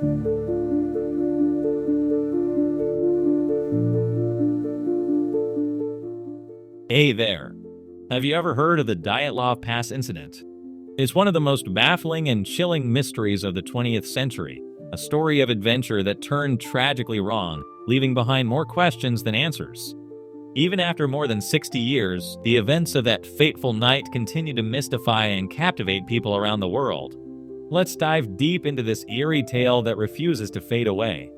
Hey there. Have you ever heard of the Dyatlov Pass incident? It's one of the most baffling and chilling mysteries of the 20th century, a story of adventure that turned tragically wrong, leaving behind more questions than answers. Even after more than 60 years, the events of that fateful night continue to mystify and captivate people around the world. Let's dive deep into this eerie tale that refuses to fade away.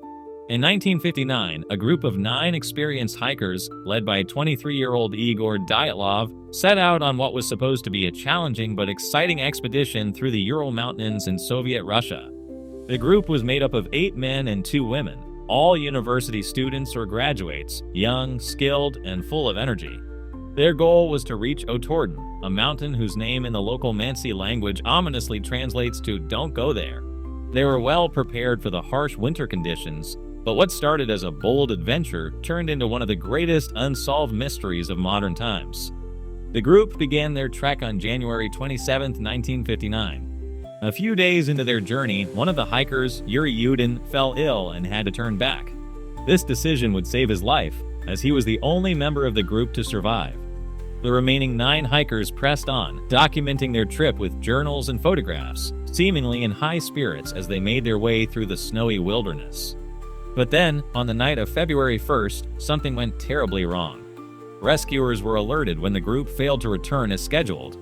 In 1959, a group of 9 experienced hikers, led by 23-year-old Igor Dyatlov, set out on what was supposed to be a challenging but exciting expedition through the Ural Mountains in Soviet Russia. The group was made up of 8 men and 2 women, all university students or graduates, young, skilled, and full of energy. Their goal was to reach Otorden, a mountain whose name in the local Mansi language ominously translates to "Don't go there." They were well prepared for the harsh winter conditions, but what started as a bold adventure turned into one of the greatest unsolved mysteries of modern times. The group began their trek on January 27, 1959. A few days into their journey, one of the hikers, Yuri, fell ill and had to turn back. This decision would save his life, as he was the only member of the group to survive. The remaining 9 hikers pressed on, documenting their trip with journals and photographs, seemingly in high spirits as they made their way through the snowy wilderness. But then, on the night of February 1st, something went terribly wrong. Rescuers were alerted when the group failed to return as scheduled.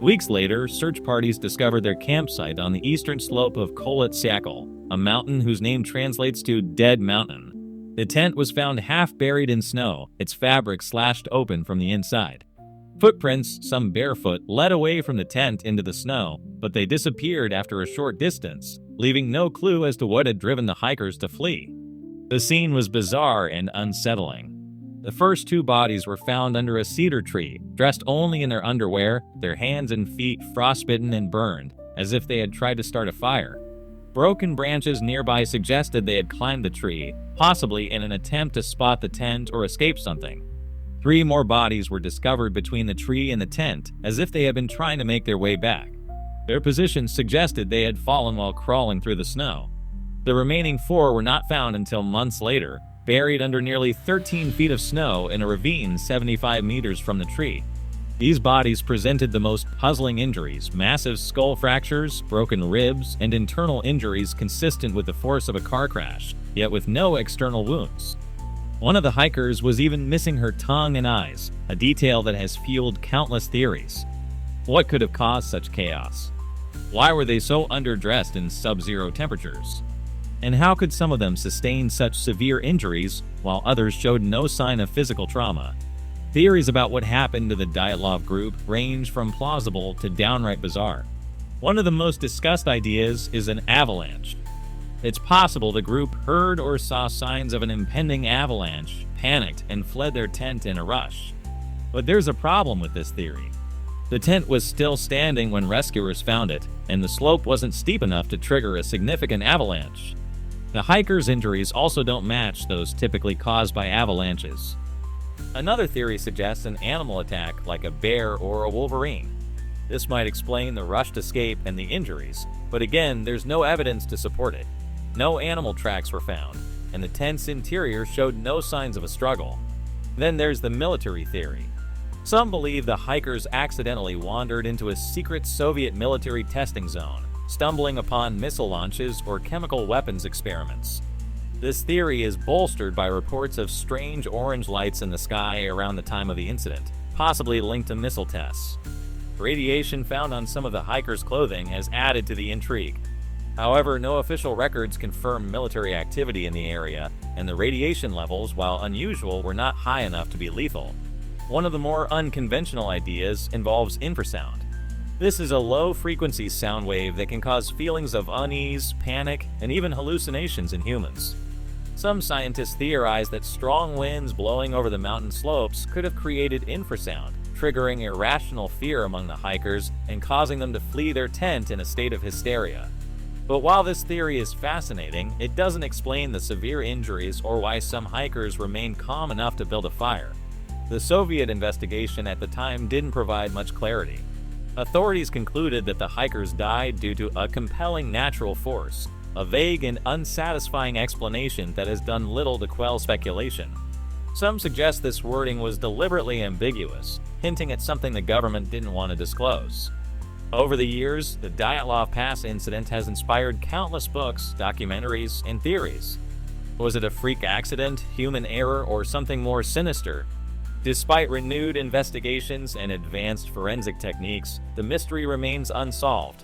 Weeks later, search parties discovered their campsite on the eastern slope of Kholat Syakhl, a mountain whose name translates to "Dead Mountain." The tent was found half buried in snow, its fabric slashed open from the inside. Footprints, some barefoot, led away from the tent into the snow, but they disappeared after a short distance, leaving no clue as to what had driven the hikers to flee. The scene was bizarre and unsettling. The first 2 bodies were found under a cedar tree, dressed only in their underwear, their hands and feet frostbitten and burned, as if they had tried to start a fire. Broken branches nearby suggested they had climbed the tree, possibly in an attempt to spot the tent or escape something. 3 more bodies were discovered between the tree and the tent, as if they had been trying to make their way back. Their positions suggested they had fallen while crawling through the snow. The remaining 4 were not found until months later, buried under nearly 13 feet of snow in a ravine 75 meters from the tree. These bodies presented the most puzzling injuries: massive skull fractures, broken ribs, and internal injuries consistent with the force of a car crash, yet with no external wounds. One of the hikers was even missing her tongue and eyes, a detail that has fueled countless theories. What could have caused such chaos? Why were they so underdressed in sub-zero temperatures? And how could some of them sustain such severe injuries while others showed no sign of physical trauma? Theories about what happened to the Dyatlov group range from plausible to downright bizarre. One of the most discussed ideas is an avalanche. It's possible the group heard or saw signs of an impending avalanche, panicked, and fled their tent in a rush. But there's a problem with this theory. The tent was still standing when rescuers found it, and the slope wasn't steep enough to trigger a significant avalanche. The hikers' injuries also don't match those typically caused by avalanches. Another theory suggests an animal attack like a bear or a wolverine. This might explain the rushed escape and the injuries, but again, there's no evidence to support it. No animal tracks were found, and the tent's interior showed no signs of a struggle. Then there's the military theory. Some believe the hikers accidentally wandered into a secret Soviet military testing zone, stumbling upon missile launches or chemical weapons experiments. This theory is bolstered by reports of strange orange lights in the sky around the time of the incident, possibly linked to missile tests. Radiation found on some of the hikers' clothing has added to the intrigue. However, no official records confirm military activity in the area, and the radiation levels, while unusual, were not high enough to be lethal. One of the more unconventional ideas involves infrasound. This is a low-frequency sound wave that can cause feelings of unease, panic, and even hallucinations in humans. Some scientists theorize that strong winds blowing over the mountain slopes could have created infrasound, triggering irrational fear among the hikers and causing them to flee their tent in a state of hysteria. But while this theory is fascinating, it doesn't explain the severe injuries or why some hikers remained calm enough to build a fire. The Soviet investigation at the time didn't provide much clarity. Authorities concluded that the hikers died due to a compelling natural force, a vague and unsatisfying explanation that has done little to quell speculation. Some suggest this wording was deliberately ambiguous, hinting at something the government didn't want to disclose. Over the years, the Dyatlov Pass incident has inspired countless books, documentaries, and theories. Was it a freak accident, human error, or something more sinister? Despite renewed investigations and advanced forensic techniques, the mystery remains unsolved.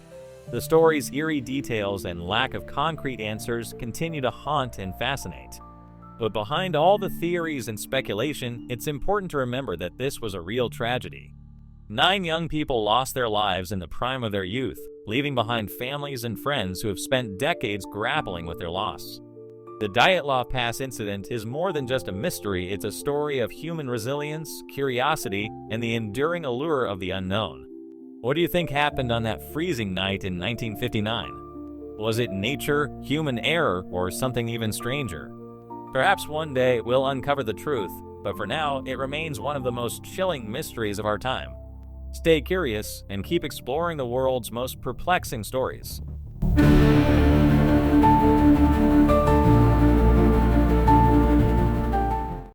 The story's eerie details and lack of concrete answers continue to haunt and fascinate. But behind all the theories and speculation, it's important to remember that this was a real tragedy. 9 young people lost their lives in the prime of their youth, leaving behind families and friends who have spent decades grappling with their loss. The Dyatlov Pass incident is more than just a mystery, it's a story of human resilience, curiosity, and the enduring allure of the unknown. What do you think happened on that freezing night in 1959? Was it nature, human error, or something even stranger? Perhaps one day we'll uncover the truth, but for now, it remains one of the most chilling mysteries of our time. Stay curious and keep exploring the world's most perplexing stories.